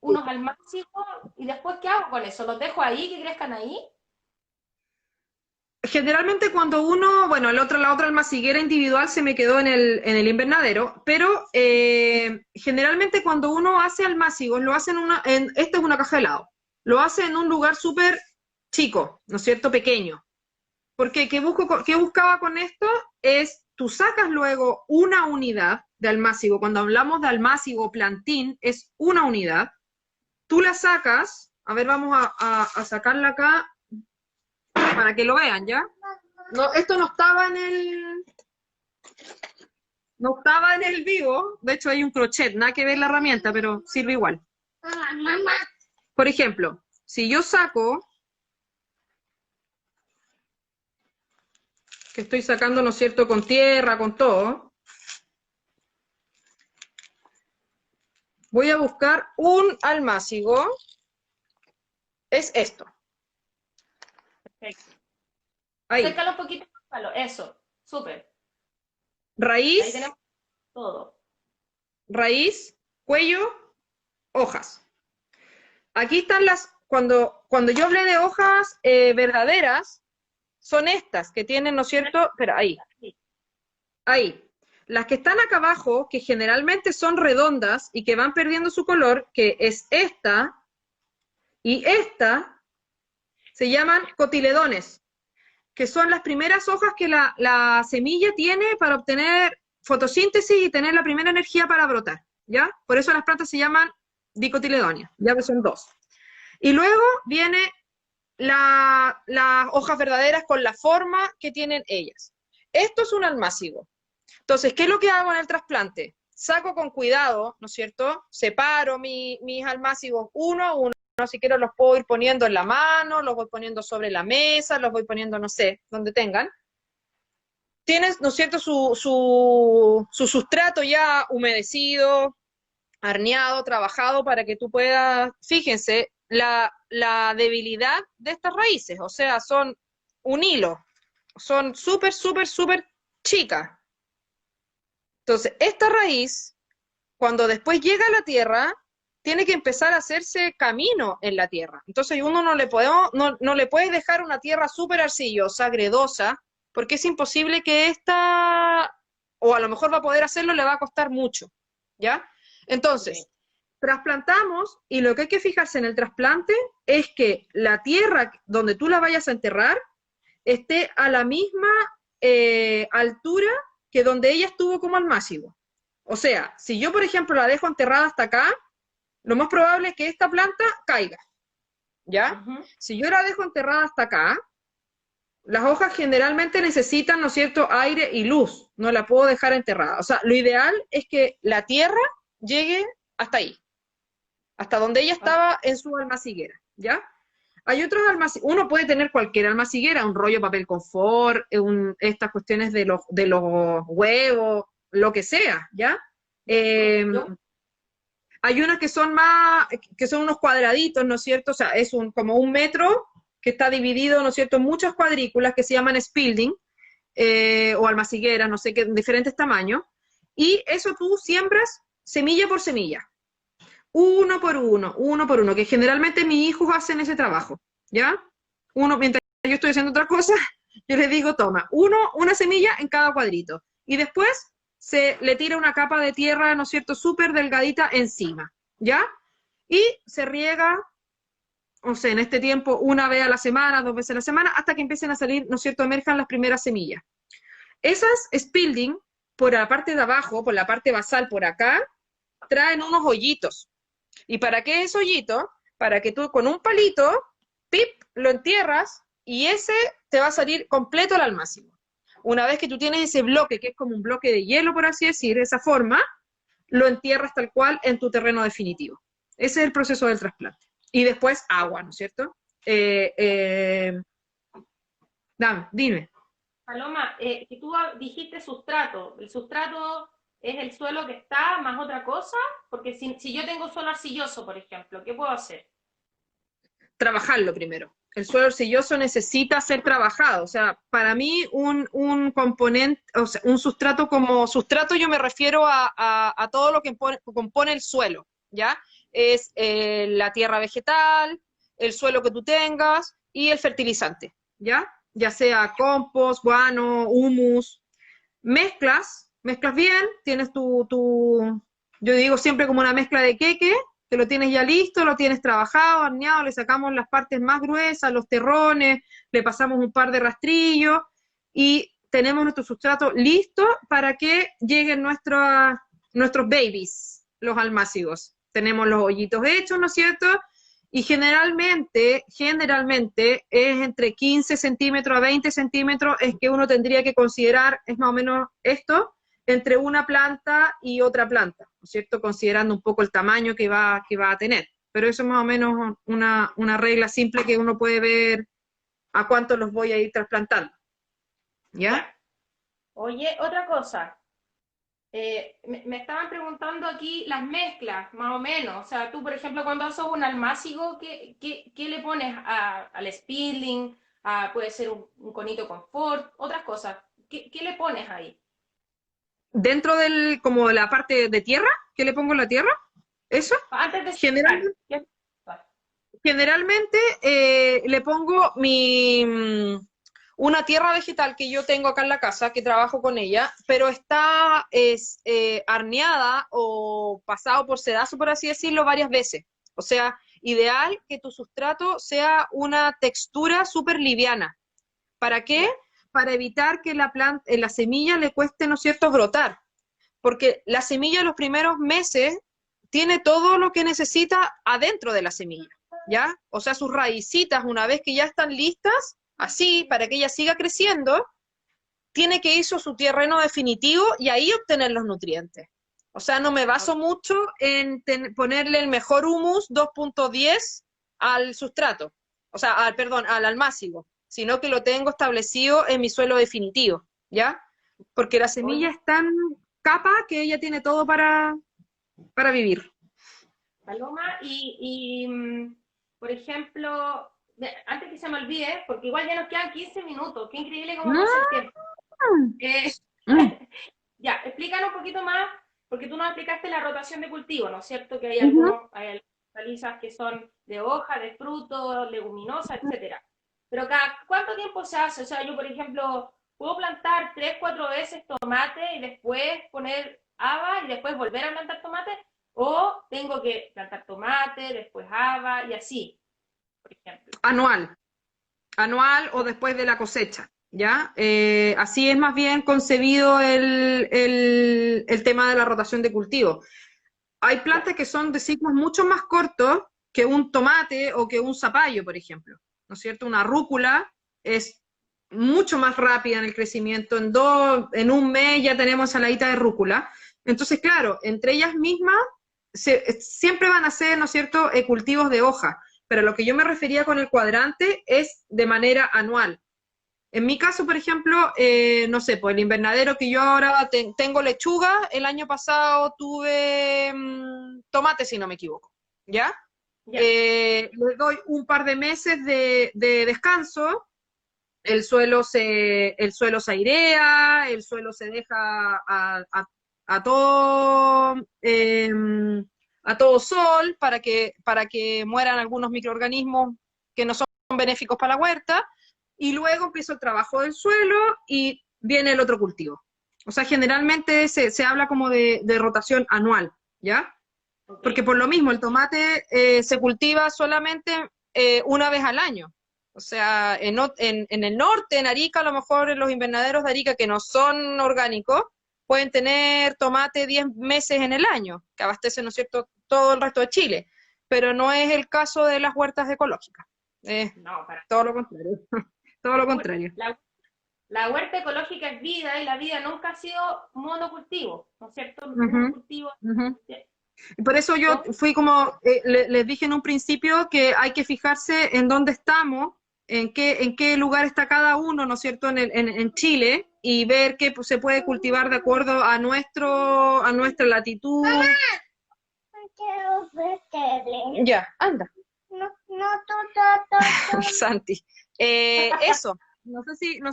unos almácigos y después, ¿qué hago con eso? ¿Los dejo ahí, que crezcan ahí? Generalmente cuando uno, bueno, la otra almaciguera individual se me quedó en el invernadero, pero generalmente cuando uno hace almácigos, lo hace esta es una caja de helado, lo hace en un lugar súper chico, ¿no es cierto? Pequeño. Porque ¿qué buscaba con esto? Es, tú sacas luego una unidad de almácigo, cuando hablamos de almácigo plantín, es una unidad, tú la sacas, a ver, vamos a sacarla acá para que lo vean, ¿ya? No, esto no estaba en el vivo, de hecho hay un crochet, nada que ver la herramienta, pero sirve igual. Por ejemplo, si yo saco, que estoy sacando, ¿no es cierto?, con tierra, con todo, voy a buscar un almácigo, es esto, Perfecto. ahí, Acércalo un poquito, Gonzalo. Eso, súper. Ahí raíz, tenemos todo. raíz, cuello, hojas. Aquí están cuando yo hablé de hojas verdaderas, son estas que tienen, ¿no es cierto? Pero ahí. Las que están acá abajo, que generalmente son redondas y que van perdiendo su color, que es esta y esta, se llaman cotiledones, que son las primeras hojas que la semilla tiene para obtener fotosíntesis y tener la primera energía para brotar, ¿ya? Por eso las plantas se llaman dicotiledonias, ya que son dos. Y luego viene las hojas verdaderas con la forma que tienen ellas. Esto es un almácigo. Entonces, ¿qué es lo que hago en el trasplante? Saco con cuidado, ¿no es cierto? Separo mis almácigos uno a uno. Si quiero los puedo ir poniendo en la mano, los voy poniendo sobre la mesa, los voy poniendo, no sé, donde tengan. Tienes, ¿no es cierto?, su sustrato ya humedecido, arneado, trabajado para que tú puedas, fíjense, la debilidad de estas raíces, o sea, son un hilo, son súper, súper, súper chicas. Entonces, esta raíz, cuando después llega a la tierra, tiene que empezar a hacerse camino en la tierra. Entonces, uno no le puede dejar una tierra súper arcillosa, gredosa, porque es imposible que esta, o a lo mejor va a poder hacerlo, le va a costar mucho, ¿ya? Entonces, Okay. trasplantamos y lo que hay que fijarse en el trasplante es que la tierra donde tú la vayas a enterrar esté a la misma altura que donde ella estuvo como almácigo. O sea, si yo, por ejemplo, la dejo enterrada hasta acá, lo más probable es que esta planta caiga, ¿ya? Ujú. Si yo la dejo enterrada hasta acá, las hojas generalmente necesitan, ¿no es cierto?, aire y luz, no la puedo dejar enterrada. O sea, lo ideal es que la tierra llegue hasta ahí, hasta donde ella Ok. estaba en su almaciguera, ¿ya? Hay otros almacigueras, uno puede tener cualquier almaciguera, un rollo de papel confort, estas cuestiones de los huevos, lo que sea, ¿ya? Eh, Yo, Hay unas que son que son unos cuadraditos, ¿no es cierto? O sea, es como un metro que está dividido, ¿no es cierto?, en muchas cuadrículas que se llaman spilding, o almacigueras, no sé qué, diferentes tamaños, y eso tú siembras semilla por semilla, uno por uno, que generalmente mis hijos hacen ese trabajo, ¿ya? Uno, mientras yo estoy haciendo otra cosa, yo les digo, toma, una semilla en cada cuadrito, y después se le tira una capa de tierra, ¿no es cierto?, súper delgadita encima, ¿ya? Y se riega o sea, en este tiempo, una vez a la semana, 2 veces a la semana, hasta que empiecen a salir, ¿no es cierto?, emerjan las primeras semillas. Esas Spilding, por la parte de abajo, por la parte basal, por acá, traen unos hoyitos. ¿Y para qué es hoyito? Para que tú con un palito, pip, lo entierras y ese te va a salir completo el almácigo. Una vez que tú tienes ese bloque, que es como un bloque de hielo, por así decir, de esa forma, lo entierras tal cual en tu terreno definitivo. Ese es el proceso del trasplante. Y después agua, ¿no es cierto? Dime. Paloma, que tú dijiste sustrato. ¿El sustrato es el suelo que está más otra cosa? Porque si yo tengo suelo arcilloso, por ejemplo, ¿qué puedo hacer? Trabajarlo primero. El suelo arcilloso necesita ser trabajado. O sea, para mí un componente, o sea, un sustrato como sustrato yo me refiero a todo lo que compone el suelo, ¿ya? Es la tierra vegetal, el suelo que tú tengas y el fertilizante, ¿ya? Ya sea compost, guano, humus. Mezclas bien, tienes yo digo siempre como una mezcla de queque, que lo tienes ya listo, lo tienes trabajado, horneado, le sacamos las partes más gruesas, los terrones, le pasamos un par de rastrillos y tenemos nuestro sustrato listo para que lleguen nuestros babies, los almácigos. Tenemos los hoyitos hechos, ¿no es cierto? Y generalmente es entre 15 centímetros a 20 centímetros es que uno tendría que considerar, es más o menos esto, entre una planta y otra planta, ¿no es cierto? Considerando un poco el tamaño que va a tener. Pero eso es más o menos una regla simple que uno puede ver a cuánto los voy a ir trasplantando. ¿Ya? Ya. Oye, otra cosa. Me estaban preguntando aquí las mezclas, más o menos. O sea, tú, por ejemplo, cuando haces un almácigo, ¿qué le pones al spilling? Puede ser un conito confort, otras cosas. ¿Qué le pones ahí? Dentro como la parte de tierra, ¿qué le pongo en la tierra? ¿Eso? Antes de sembrar. Generalmente, generalmente le pongo una tierra vegetal que yo tengo acá en la casa, que trabajo con ella, pero está arneada o pasado por sedazo, por así decirlo, varias veces. O sea, ideal que tu sustrato sea una textura súper liviana. ¿Para qué? Ya. Para evitar que la semilla le cueste, ¿no es cierto?, brotar. Porque la semilla los primeros meses tiene todo lo que necesita adentro de la semilla, ¿ya? O sea, sus raicitas, una vez que ya están listas, así, para que ella siga creciendo, tiene que ir a su terreno definitivo y ahí obtener los nutrientes. O sea, no me baso mucho en ponerle el mejor humus 2.10 al sustrato, o sea, perdón, al almácigo, sino que lo tengo establecido en mi suelo definitivo, ¿ya? Porque la semilla Oye, es tan capa que ella tiene todo para vivir. Paloma, por ejemplo, antes que se me olvide, porque igual ya nos quedan 15 minutos, qué increíble cómo pasa el tiempo. Eh, Mm, ya, explícanos un poquito más, porque tú nos explicaste la rotación de cultivo, ¿no es cierto? Que ujú. hay hortalizas que son de hoja, de fruto, leguminosa, etcétera. Pero cada cuánto tiempo se hace, o sea, yo por ejemplo, puedo plantar 3, 4 veces tomate y después poner haba y después volver a plantar tomate, o tengo que plantar tomate, después haba y así, por ejemplo. Anual, anual o después de la cosecha, ¿ya? Así es más bien concebido el tema de la rotación de cultivo. Hay Ya, plantas que son de ciclos mucho más cortos que un tomate o que un zapallo, por ejemplo, ¿no es cierto? Una rúcula es mucho más rápida en el crecimiento, en un mes ya tenemos saladita de rúcula. Entonces, claro, entre ellas mismas siempre van a ser, ¿no es cierto?, cultivos de hoja, pero lo que yo me refería con el cuadrante es de manera anual. En mi caso, por ejemplo, no sé, pues el invernadero que yo ahora tengo lechuga, el año pasado tuve tomate, si no me equivoco, ¿ya? ya, Le doy un par de meses de descanso, el suelo se airea, el suelo se deja a todo, a todo sol para que mueran algunos microorganismos que no son benéficos para la huerta, y luego empieza el trabajo del suelo y viene el otro cultivo. O sea, generalmente se habla como de rotación anual, ¿ya? ok, Porque por lo mismo el tomate se cultiva solamente una vez al año. O sea, en el norte, en Arica, a lo mejor en los invernaderos de Arica que no son orgánicos, pueden tener tomate 10 meses en el año, que abastecen, ¿no es cierto?, todo el resto de Chile. Pero no es el caso de las huertas ecológicas. No, para Todo lo contrario. Todo lo la, contrario. la huerta ecológica es vida y la vida nunca ha sido monocultivo, ¿no es cierto? Los Ujú, monocultivos. ujú. Y por eso yo fui como, les dije en un principio que hay que fijarse en dónde estamos, en qué lugar está cada uno, ¿no es cierto?, en Chile, y ver qué pues, se puede cultivar de acuerdo a nuestra latitud. Ya, anda. No, no, Santi. Eso. No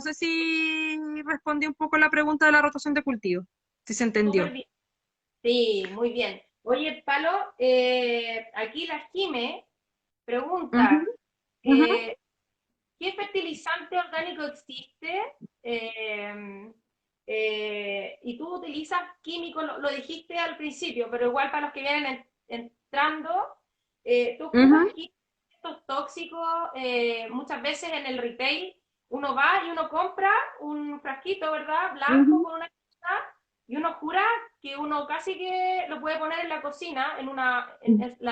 sé si respondí un poco la pregunta de la rotación de cultivo, si se entendió. Súper bien. Sí, muy bien. Oye, Palo, aquí la Jime Ujú, pregunta, ujú. ¿qué fertilizante orgánico existe? Eh, y tú utilizas químicos, lo dijiste al principio, pero igual para los que vienen entrando, tú ocupas Ujú, químicos tóxicos, muchas veces en el retail uno va y uno compra un frasquito, ¿verdad? Blanco ujú. con una y uno jura que uno casi que lo puede poner en la cocina, en la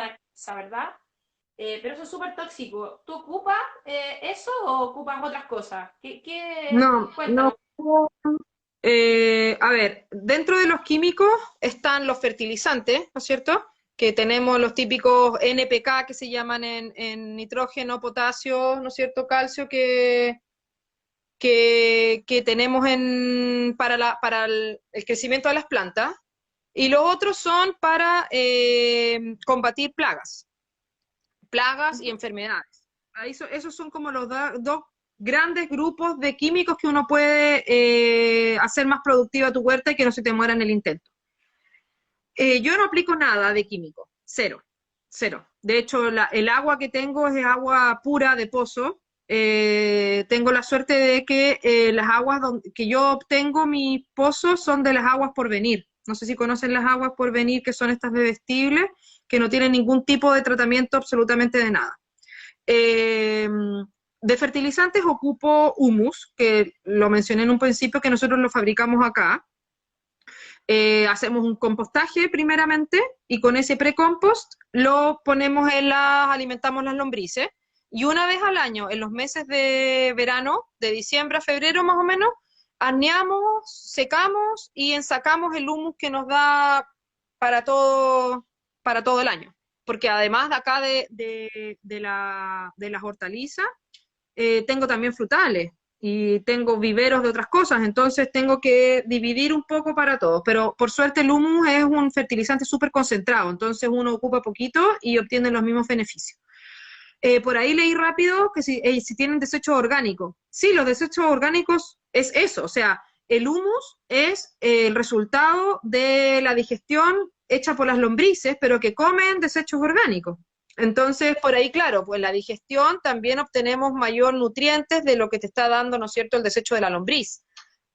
despensa, ¿verdad? Pero eso es súper tóxico. ¿Tú ocupas eso o ocupas otras cosas? No, no. Cuéntanos. A ver, dentro de los químicos están los fertilizantes, ¿no es cierto? Que tenemos los típicos NPK que se llaman en nitrógeno, potasio, ¿no es cierto? Calcio que tenemos para el crecimiento de las plantas. Y los otros son para combatir plagas y enfermedades. Esos son como los dos grandes grupos de químicos que uno puede hacer más productiva tu huerta y que no se te muera en el intento. Yo no aplico nada de químico, cero, cero. De hecho, el agua que tengo es agua pura de pozo. Tengo la suerte de que las aguas que yo obtengo mis pozos son de las aguas por venir. No sé si conocen las aguas por venir, que son estas bebestibles, que no tienen ningún tipo de tratamiento absolutamente de nada. Eh, de fertilizantes ocupo humus, que lo mencioné en un principio, que nosotros lo fabricamos acá. Hacemos un compostaje primeramente y con ese pre-compost lo ponemos alimentamos las lombrices y una vez al año, en los meses de verano, de diciembre a febrero más o menos, arneamos, secamos y ensacamos el humus que nos da para todo, para todo el año. Porque además de acá de las hortalizas, tengo también frutales y tengo viveros de otras cosas, entonces tengo que dividir un poco para todos, pero por suerte el humus es un fertilizante súper concentrado, entonces uno ocupa poquito y obtiene los mismos beneficios. Por ahí leí rápido que si tienen desechos orgánicos. Sí, los desechos orgánicos es eso, o sea, el humus es el resultado de la digestión hecha por las lombrices, pero que comen desechos orgánicos. Entonces, por ahí, claro, pues la digestión también obtenemos mayor nutrientes de lo que te está dando, ¿no es cierto?, el desecho de la lombriz.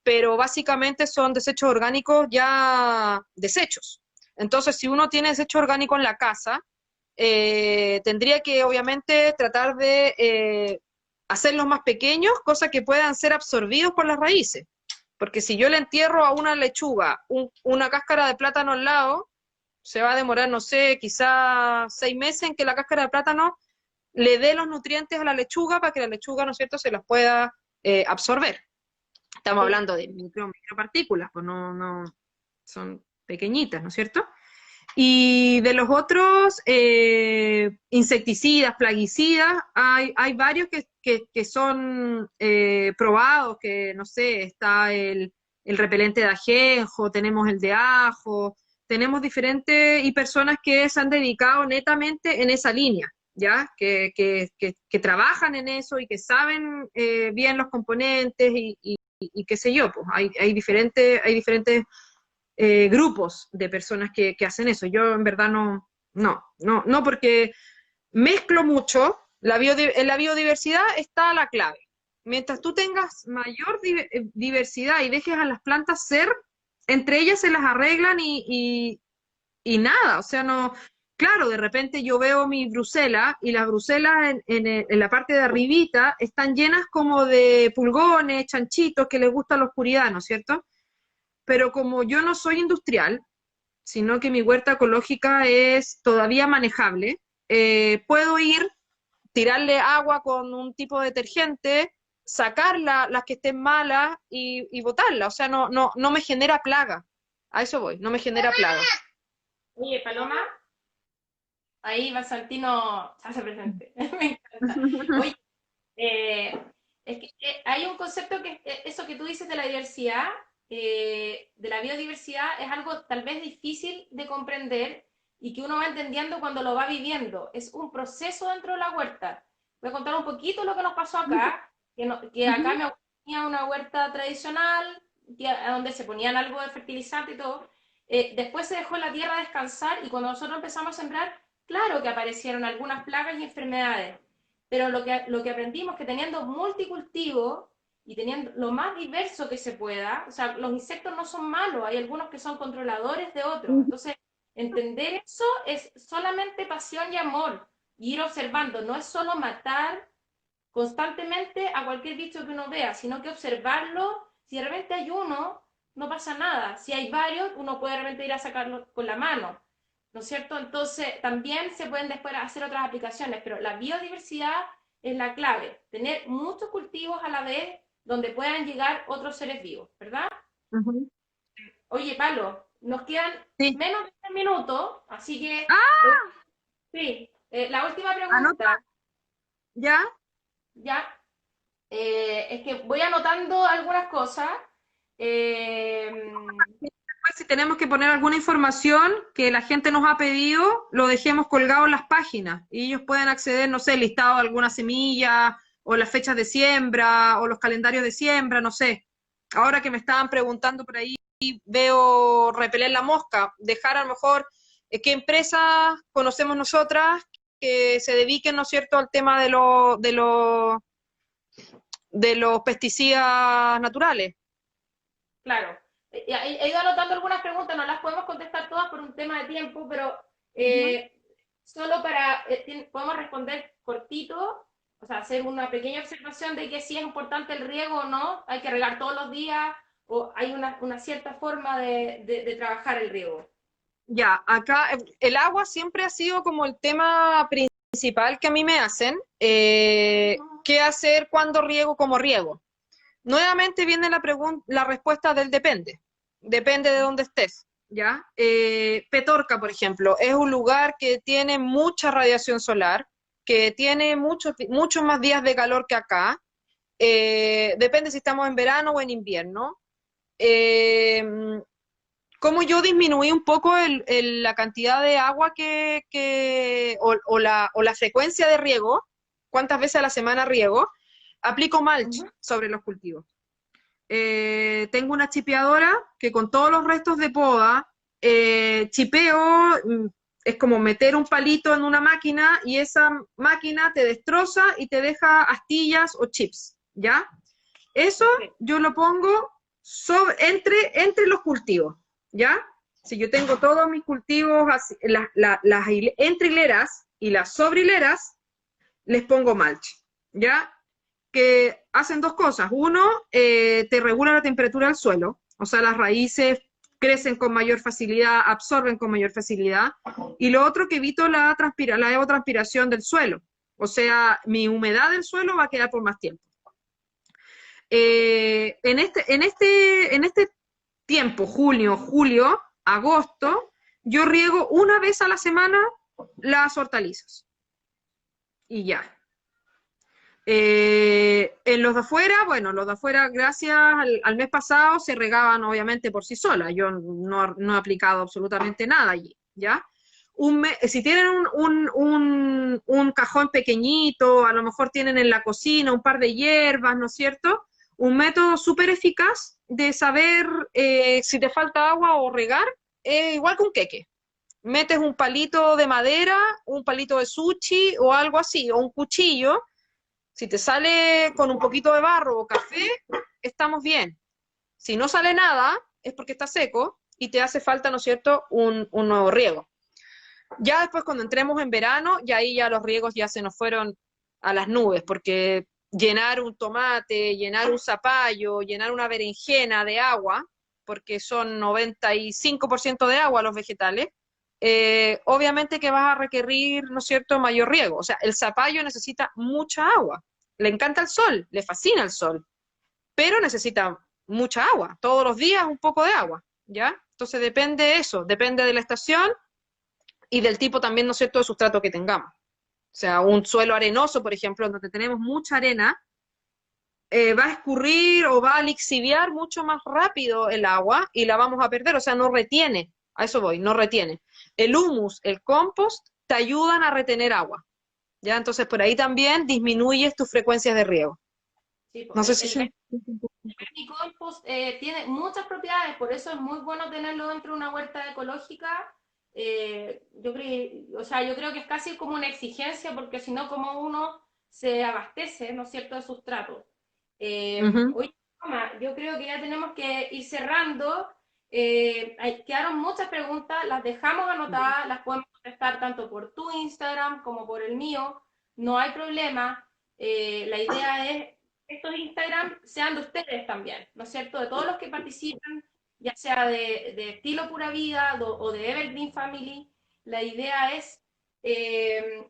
Pero básicamente son desechos orgánicos ya desechos. Entonces, si uno tiene desecho orgánico en la casa, tendría que obviamente tratar de hacerlos más pequeños, cosa que puedan ser absorbidos por las raíces. Porque si yo le entierro a una lechuga una cáscara de plátano al lado, se va a demorar, no sé, quizás 6 meses en que la cáscara de plátano le dé los nutrientes a la lechuga para que la lechuga, ¿no es cierto?, se los pueda absorber. Estamos Sí. hablando de micropartículas, pues no, son pequeñitas, ¿no es cierto? Y de los otros insecticidas, plaguicidas, hay varios que son probados, que no sé, está el repelente de ajenjo, tenemos el de ajo, tenemos diferentes y personas que se han dedicado netamente en esa línea, ¿ya? Que trabajan en eso y que saben bien los componentes y qué sé yo, pues hay diferentes grupos de personas que hacen eso. Yo en verdad no, porque mezclo mucho, en la biodiversidad está la clave. Mientras tú tengas mayor diversidad y dejes a las plantas ser, entre ellas se las arreglan y nada, o sea, no, claro, de repente yo veo mis bruselas y las bruselas en la parte de arribita están llenas como de pulgones, chanchitos que les gusta la oscuridad, ¿no es cierto? Pero como yo no soy industrial, sino que mi huerta ecológica es todavía manejable, puedo ir, tirarle agua con un tipo de detergente, sacarla, las que estén malas y botarla. O sea, no me genera plaga. A eso voy, no me genera plaga. Oye, Paloma, ahí Basaltino se hace presente. Me encanta. Oye, eh, es que hay un concepto que eso que tú dices de la diversidad, de la biodiversidad, es algo tal vez difícil de comprender y que uno va entendiendo cuando lo va viviendo. Es un proceso dentro de la huerta. Voy a contar un poquito lo que nos pasó acá, que acá me tenía una huerta tradicional, donde se ponían algo de fertilizante y todo. Después se dejó la tierra descansar y cuando nosotros empezamos a sembrar, claro que aparecieron algunas plagas y enfermedades, pero lo que aprendimos que teniendo multicultivo y teniendo lo más diverso que se pueda, o sea, los insectos no son malos, hay algunos que son controladores de otros. Entonces, entender eso es solamente pasión y amor, y ir observando, no es solo matar constantemente a cualquier bicho que uno vea, sino que observarlo, si de repente hay uno, no pasa nada, si hay varios, uno puede de repente ir a sacarlo con la mano, ¿no es cierto? Entonces, también se pueden después hacer otras aplicaciones, pero la biodiversidad es la clave, tener muchos cultivos a la vez donde puedan llegar otros seres vivos, ¿verdad? Ujú. Oye, Palo, nos quedan Sí. menos de 3 minutos, así que, ¡Ah! sí, la última Anota, pregunta, ¿ya? ¿ya? Es que voy anotando algunas cosas. Eh, Después, si tenemos que poner alguna información que la gente nos ha pedido, lo dejemos colgado en las páginas y ellos pueden acceder, no sé, el listado de alguna semilla o las fechas de siembra o los calendarios de siembra, no sé. Ahora que me estaban preguntando por ahí, veo repeler la mosca, dejar a lo mejor qué empresas conocemos nosotras que se dediquen, ¿no es cierto?, al tema de los pesticidas naturales. claro, he ido anotando algunas preguntas, no las podemos contestar todas por un tema de tiempo, pero Ujú. solo para, podemos responder cortito, o sea, hacer una pequeña observación de que si es importante el riego o no, hay que regar todos los días, o hay una cierta forma de trabajar el riego. Ya, acá el agua siempre ha sido como el tema principal que a mí me hacen. ¿Qué hacer cuando riego, cómo riego? Nuevamente viene la respuesta del depende. Depende de dónde estés, ¿ya? Petorca, por ejemplo, es un lugar que tiene mucha radiación solar, que tiene muchos más días de calor que acá. Depende si estamos en verano o en invierno. Eh, Cómo yo disminuí un poco la cantidad de agua o la frecuencia de riego, cuántas veces a la semana riego, aplico mulch Ujú. sobre los cultivos. Tengo una chipeadora que con todos los restos de poda, chipeo, es como meter un palito en una máquina y esa máquina te destroza y te deja astillas o chips, ¿ya? Eso Perfecto. yo lo pongo entre los cultivos, ¿ya? Si yo tengo todos mis cultivos, las entre hileras y las sobre hileras, les pongo mulch, ¿ya? Que hacen dos cosas. Uno, te regula la temperatura del suelo, o sea, las raíces crecen con mayor facilidad, absorben con mayor facilidad. Y lo otro, que evito la evapotranspiración del suelo, o sea, mi humedad del suelo va a quedar por más tiempo. En este tiempo, junio, julio, agosto, yo riego una vez a la semana las hortalizas. Y ya. En los de afuera, bueno, los de afuera, gracias al mes pasado, se regaban obviamente por sí solas. Yo no he aplicado absolutamente nada allí, ¿ya? Si tienen un cajón pequeñito, a lo mejor tienen en la cocina un par de hierbas, ¿no es cierto? Un método súper eficaz de saber si te falta agua o regar, igual que un queque. Metes un palito de madera, un palito de sushi o algo así, o un cuchillo. Si te sale con un poquito de barro o café, estamos bien. Si no sale nada, es porque está seco y te hace falta, ¿no es cierto?, un nuevo riego. Ya después cuando entremos en verano, ya ahí ya los riegos ya se nos fueron a las nubes, porque llenar un tomate, llenar un zapallo, llenar una berenjena de agua, porque son 95% de agua los vegetales, obviamente que vas a requerir, ¿no es cierto?, mayor riego. O sea, el zapallo necesita mucha agua. Le encanta el sol, le fascina el sol, pero necesita mucha agua, todos los días un poco de agua, ¿ya? Entonces depende de eso, depende de la estación y del tipo también, ¿no es cierto?, de sustrato que tengamos. O sea, un suelo arenoso, por ejemplo, donde tenemos mucha arena, va a escurrir o va a lixiviar mucho más rápido el agua y la vamos a perder, o sea, no retiene, a eso voy, no retiene. El humus, el compost, te ayudan a retener agua, ¿ya? Entonces, por ahí también disminuyes tus frecuencias de riego. Sí, pues, No sé si se... el vermicompost tiene muchas propiedades, por eso es muy bueno tenerlo dentro de una huerta ecológica. O sea, yo creo que es casi como una exigencia, porque si no, como uno se abastece, ¿no es cierto?, de sustrato. Ujú. Oye, Paloma, yo creo que ya tenemos que ir cerrando. Quedaron muchas preguntas, las dejamos anotadas, las podemos contestar tanto por tu Instagram como por el mío, no hay problema. La idea es estos Instagram sean de ustedes también, ¿no es cierto? De todos los que participan, ya sea de Estilo Pura Vida o de Evergreen Family, la idea es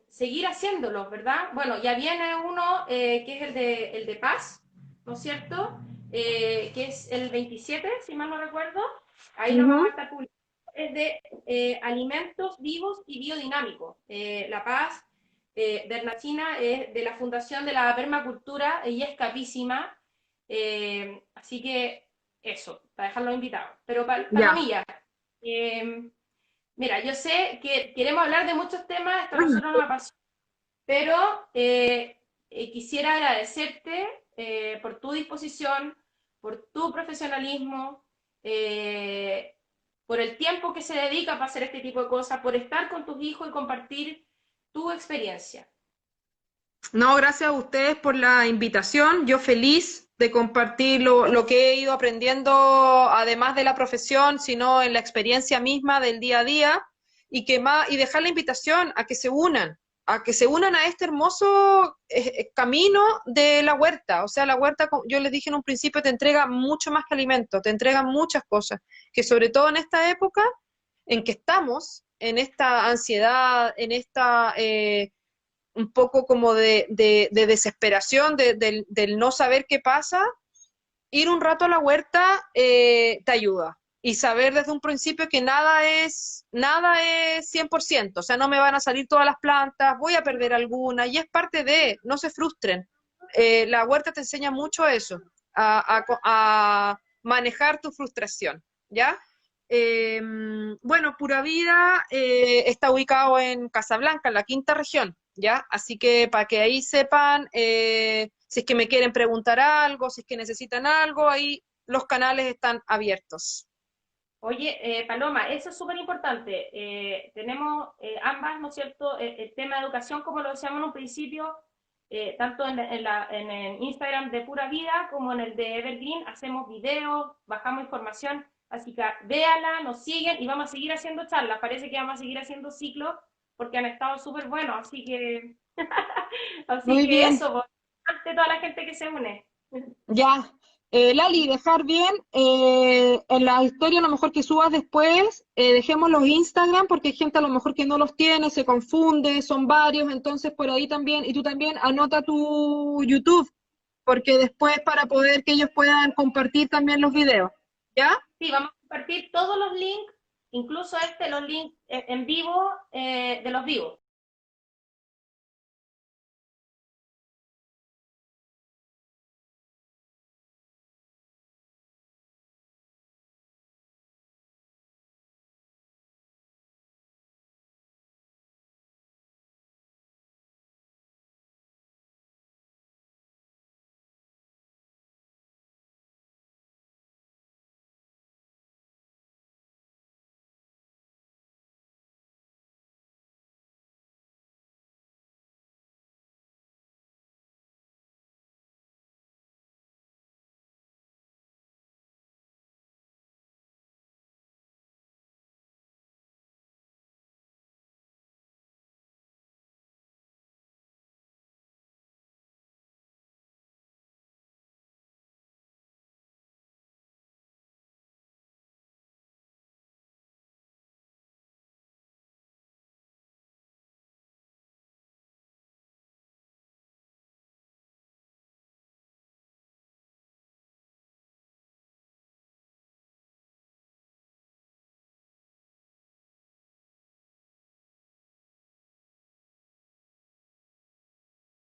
seguir haciéndolos, ¿verdad? Bueno, ya viene uno que es el de Paz, ¿no es cierto? Que es el 27, si mal no recuerdo, ahí lo vamos a Ujú. estar publicando, es de alimentos vivos y biodinámicos. La Paz Bernacina es de la Fundación de la Permacultura, ella es capísima, así que eso, para dejarlo invitado. Pero Ya. Palomilla, mira, yo sé que queremos hablar de muchos temas, esto a nosotros nos apasiona, pero quisiera agradecerte por tu disposición, por tu profesionalismo, eh, por el tiempo que se dedica para hacer este tipo de cosas, por estar con tus hijos y compartir tu experiencia. No, gracias a ustedes por la invitación. Yo feliz de compartir lo que he ido aprendiendo, además de la profesión, sino en la experiencia misma del día a día, y que más, y dejar la invitación a que se unan a este hermoso camino de la huerta. O sea, la huerta, yo les dije en un principio, te entrega mucho más que alimento, te entrega muchas cosas, que sobre todo en esta época en que estamos, en esta ansiedad, en esta un poco como de desesperación, del no saber qué pasa, ir un rato a la huerta te ayuda. Y saber desde un principio que nada es 100%, o sea, no me van a salir todas las plantas, voy a perder alguna, y es parte de, no se frustren. La huerta te enseña mucho eso, a manejar tu frustración, ¿ya? Eh, bueno, Pura Vida está ubicado en Casablanca, en la quinta región, ¿ya? Así que para que ahí sepan, si es que me quieren preguntar algo, si es que necesitan algo, ahí los canales están abiertos. Oye, Paloma, eso es súper importante. Tenemos ambas, ¿no es cierto?, el tema de educación, como lo decíamos en un principio, tanto en el Instagram de Pura Vida como en el de Evergreen, hacemos videos, bajamos información, así que véala, nos siguen y vamos a seguir haciendo charlas. Parece que vamos a seguir haciendo ciclos porque han estado súper buenos, así que, así Muy que bien, eso, pues, ante toda la gente que se une. ya. Lali, dejar bien en la historia a lo mejor que subas después, dejemos los Instagram porque hay gente a lo mejor que no los tiene, se confunde, son varios, entonces por ahí también, y tú también anota tu YouTube, porque después para poder que ellos puedan compartir también los videos, ¿ya? Sí, vamos a compartir todos los links, incluso los links en vivo de los vivos.